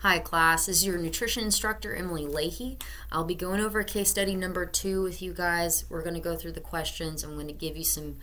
Hi class, this is your nutrition instructor Emily Leahy. I'll be going over case study number 2 with you guys. We're going to go through the questions. I'm going to give you some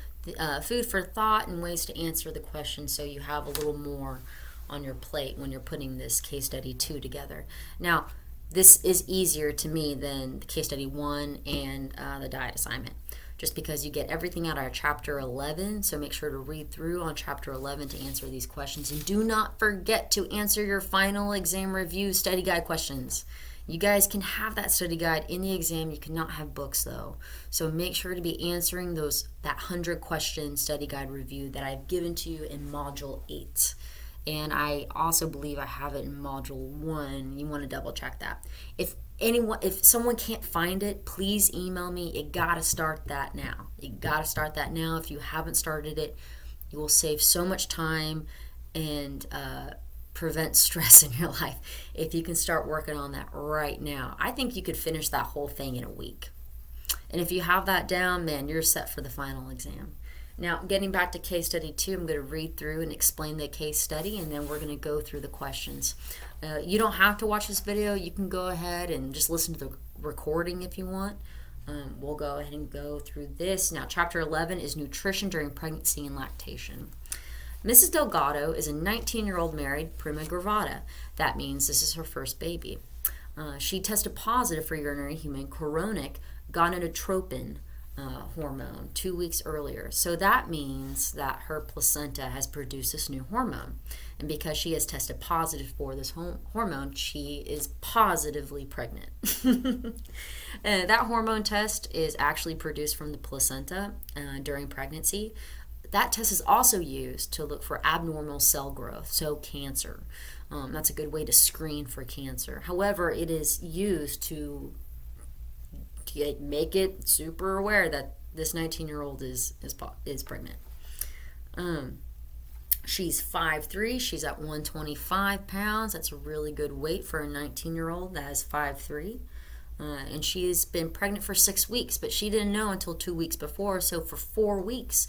food for thought and ways to answer the questions so you have a little more on your plate when you're putting this case study 2 together. Now, this is easier to me than the case study 1 and the diet assignment, just because you get everything out of chapter 11, so make sure to read through on chapter 11 to answer these questions. And do not forget to answer your final exam review study guide questions. You guys can have that study guide in the exam. You cannot have books though. So make sure to be answering that 100 question study guide review that I've given to you in module 8. And I also believe I have it in module 1. You want to double check that. If someone can't find it, please email me. You gotta start that now. If you haven't started it, you will save so much time and prevent stress in your life if you can start working on that right now. I think you could finish that whole thing in a week. And if you have that down, man, you're set for the final exam. Now, getting back to case study 2, I'm going to read through and explain the case study, and then we're going to go through the questions. You don't have to watch this video. You can go ahead and just listen to the recording if you want. We'll go ahead and go through this. Now, chapter 11 is nutrition during pregnancy and lactation. Mrs. Delgado is a 19-year-old married prima gravida. That means this is her first baby. She tested positive for urinary human chorionic gonadotropin hormone 2 weeks earlier. So that means that her placenta has produced this new hormone. And because she has tested positive for this hormone, she is positively pregnant. That hormone test is actually produced from the placenta during pregnancy. That test is also used to look for abnormal cell growth, so cancer. That's a good way to screen for cancer. However, it is used to make it super aware that this 19-year-old is pregnant. She's 5'3", she's at 125 pounds. That's a really good weight for a 19-year-old that is 5'3". And she's been pregnant for 6 weeks, but she didn't know until 2 weeks before. So for 4 weeks,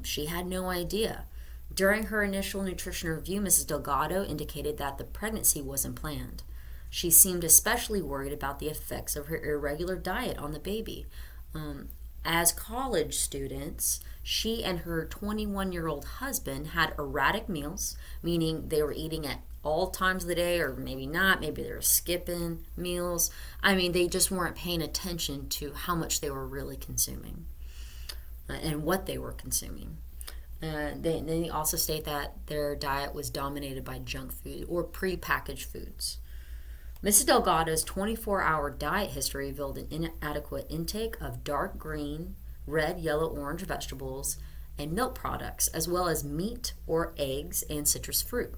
she had no idea. During her initial nutrition review, Mrs. Delgado indicated that the pregnancy wasn't planned. She seemed especially worried about the effects of her irregular diet on the baby. As college students, she and her 21-year-old husband had erratic meals, meaning they were eating at all times of the day, or maybe not. Maybe they were skipping meals. I mean, they just weren't paying attention to how much they were really consuming and what they were consuming. They also state that their diet was dominated by junk food or prepackaged foods. Mrs. Delgado's 24-hour diet history revealed an inadequate intake of dark green, red, yellow, orange vegetables and milk products, as well as meat or eggs and citrus fruit.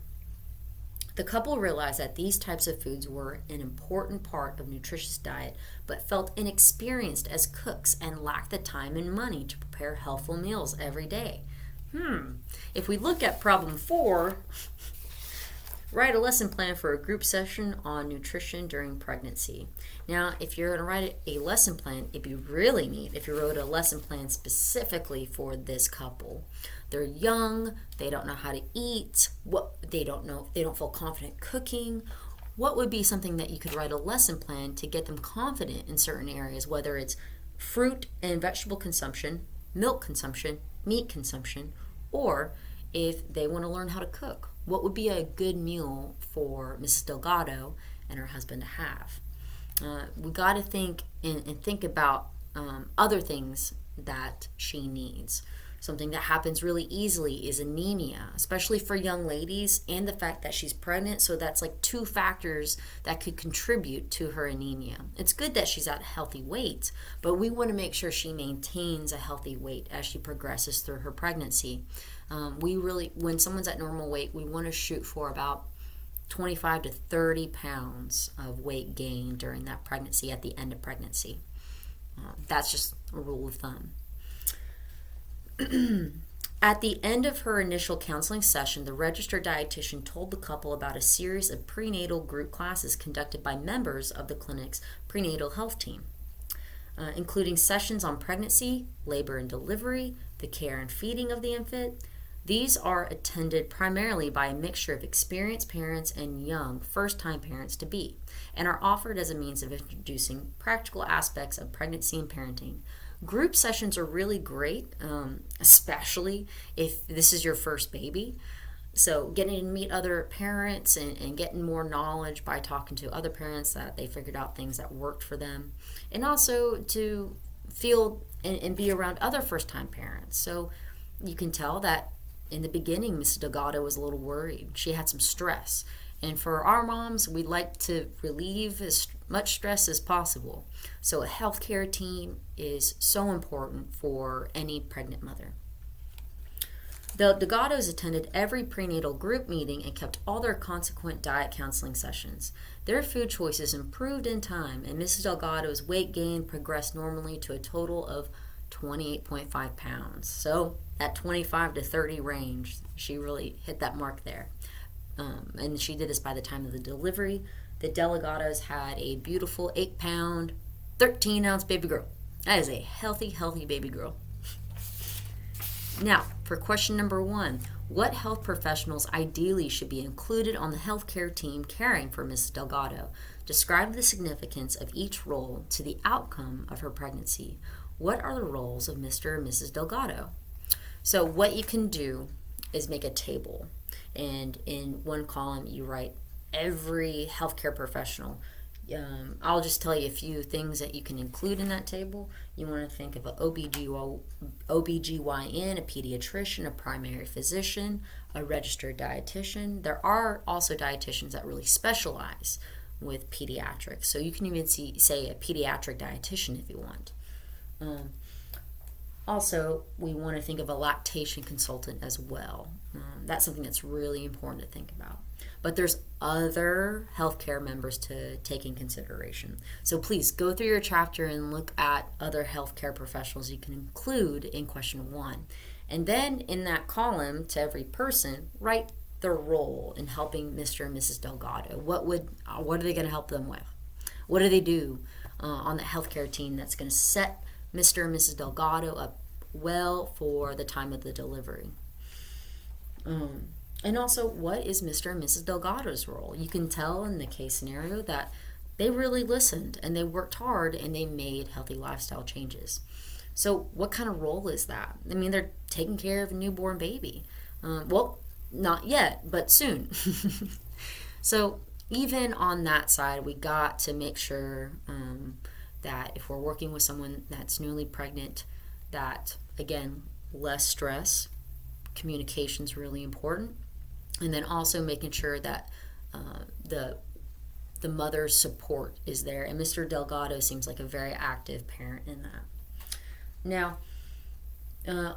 The couple realized that these types of foods were an important part of nutritious diet, but felt inexperienced as cooks and lacked the time and money to prepare healthful meals every day. If we look at problem 4, write a lesson plan for a group session on nutrition during pregnancy. Now, if you're going to write a lesson plan, it'd be really neat if you wrote a lesson plan specifically for this couple. They're young, they don't know how to eat, they don't feel confident cooking. What would be something that you could write a lesson plan to get them confident in certain areas, whether it's fruit and vegetable consumption, milk consumption, meat consumption, or if they want to learn how to cook? What would be a good meal for Mrs. Delgado and her husband to have? We got to think about other things that she needs. Something that happens really easily is anemia, especially for young ladies, and the fact that she's pregnant. So that's like 2 factors that could contribute to her anemia. It's good that she's at a healthy weight, but we want to make sure she maintains a healthy weight as she progresses through her pregnancy. When someone's at normal weight, we want to shoot for about 25 to 30 pounds of weight gain during that pregnancy at the end of pregnancy. That's just a rule of thumb. At the end of her initial counseling session, the registered dietitian told the couple about a series of prenatal group classes conducted by members of the clinic's prenatal health team, including sessions on pregnancy, labor and delivery, the care and feeding of the infant, These are attended primarily by a mixture of experienced parents and young first-time parents to be, and are offered as a means of introducing practical aspects of pregnancy and parenting. Group sessions are really great, especially if this is your first baby. So getting to meet other parents and getting more knowledge by talking to other parents that they figured out things that worked for them. And also to feel and be around other first-time parents. So you can tell that in the beginning, Mrs. Delgado was a little worried. She had some stress. And for our moms, we like to relieve as much stress as possible. So a healthcare team is so important for any pregnant mother. The Delgados attended every prenatal group meeting and kept all their consequent diet counseling sessions. Their food choices improved in time, and Mrs. Delgado's weight gain progressed normally to a total of 28.5 pounds. So that 25 to 30 range, she really hit that mark there. And she did this by the time of the delivery. The Delgados had a beautiful 8-pound, 13-ounce baby girl. That is a healthy, healthy baby girl. Now, for question number 1, what health professionals ideally should be included on the healthcare team caring for Mrs. Delgado? Describe the significance of each role to the outcome of her pregnancy. What are the roles of Mr. and Mrs. Delgado? So what you can do is make a table, and in one column you write every healthcare professional. I'll just tell you a few things that you can include in that table. You want to think of an OBGYN, a pediatrician, a primary physician, a registered dietitian. There are also dietitians that really specialize with pediatrics. So you can even say a pediatric dietitian if you want. Also, we want to think of a lactation consultant as well. That's something that's really important to think about. But there's other healthcare members to take in consideration. So please go through your chapter and look at other healthcare professionals you can include in question 1. And then in that column, to every person, write their role in helping Mr. and Mrs. Delgado. What are they going to help them with? What do they do on the healthcare team that's going to set Mr. and Mrs. Delgado up well for the time of the delivery? And also, what is Mr. and Mrs. Delgado's role? You can tell in the case scenario that they really listened and they worked hard and they made healthy lifestyle changes. So what kind of role is that? I mean, they're taking care of a newborn baby. Well, not yet, but soon. So even on that side, we got to make sure that if we're working with someone that's newly pregnant, that, again, less stress, communication's really important. And then also making sure that the mother's support is there. And Mr. Delgado seems like a very active parent in that. Now,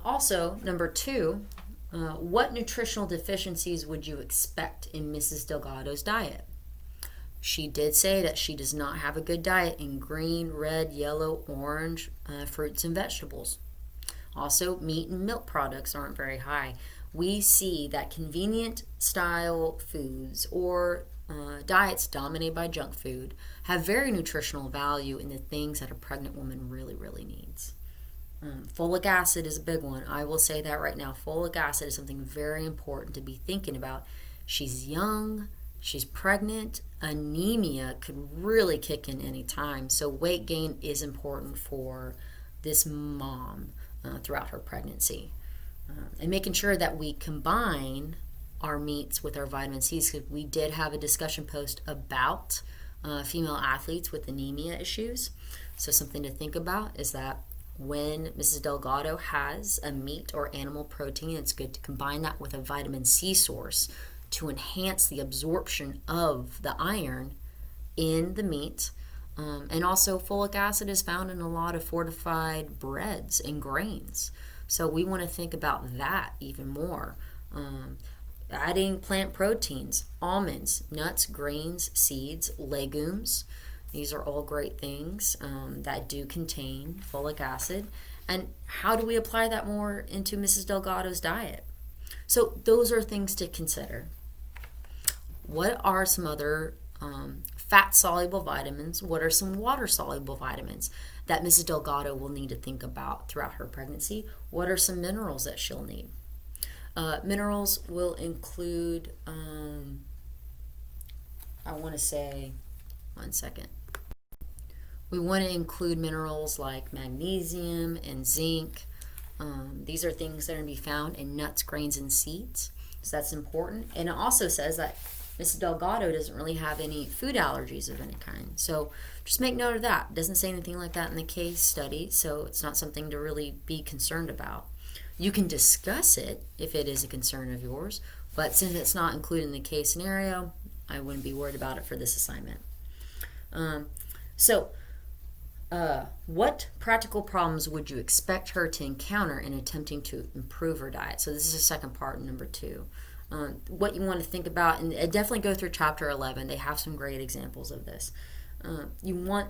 also, number 2, what nutritional deficiencies would you expect in Mrs. Delgado's diet? She did say that she does not have a good diet in green, red, yellow, orange fruits and vegetables. Also, meat and milk products aren't very high. We see that convenient style foods or diets dominated by junk food have very nutritional value in the things that a pregnant woman really, really needs. Folic acid is a big one. I will say that right now. Folic acid is something very important to be thinking about. She's young, she's pregnant, anemia could really kick in any time. So weight gain is important for this mom throughout her pregnancy. And making sure that we combine our meats with our vitamin C's, because we did have a discussion post about female athletes with anemia issues. So something to think about is that when Mrs. Delgado has a meat or animal protein, it's good to combine that with a vitamin C source to enhance the absorption of the iron in the meat. And also folic acid is found in a lot of fortified breads and grains. So we want to think about that even more. Adding plant proteins, almonds, nuts, grains, seeds, legumes. These are all great things that do contain folic acid. And how do we apply that more into Mrs. Delgado's diet? So those are things to consider. What are some other fat-soluble vitamins? What are some water-soluble vitamins that Mrs. Delgado will need to think about throughout her pregnancy? What are some minerals that she'll need? Minerals will include, I want to say, one second. We want to include minerals like magnesium and zinc. These are things that are going to be found in nuts, grains, and seeds. So that's important. And it also says that Mrs. Delgado doesn't really have any food allergies of any kind. So just make note of that. It doesn't say anything like that in the case study, so it's not something to really be concerned about. You can discuss it if it is a concern of yours, but since it's not included in the case scenario, I wouldn't be worried about it for this assignment. What practical problems would you expect her to encounter in attempting to improve her diet? So this is the second part, number 2. What you want to think about, and definitely go through chapter 11. They have some great examples of this. You want,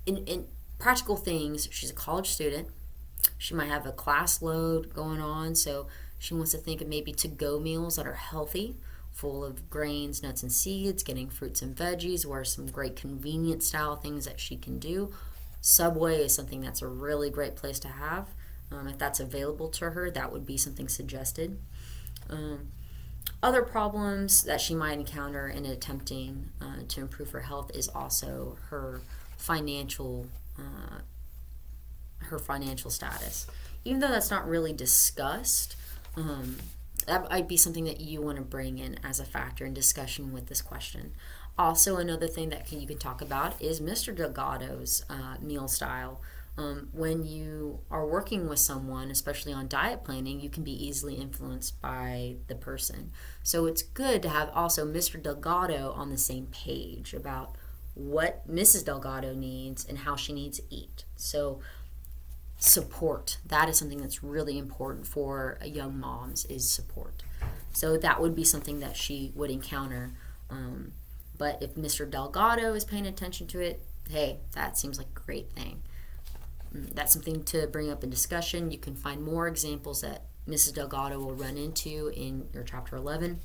in practical things, she's a college student. She might have a class load going on, so she wants to think of maybe to-go meals that are healthy, full of grains, nuts, and seeds, getting fruits and veggies, or some great convenient style things that she can do. Subway is something that's a really great place to have. If that's available to her, that would be something suggested. Other problems that she might encounter in attempting to improve her health is also her financial status. Even though that's not really discussed, that might be something that you want to bring in as a factor in discussion with this question. Also, another thing that you can talk about is Mr. Delgado's meal style. When you are working with someone, especially on diet planning, you can be easily influenced by the person. So it's good to have also Mr. Delgado on the same page about what Mrs. Delgado needs and how she needs to eat. So support, that is something that's really important for young moms, is support. So that would be something that she would encounter. But if Mr. Delgado is paying attention to it, hey, that seems like a great thing. That's something to bring up in discussion. You can find more examples that Mrs. Delgado will run into in your chapter 11.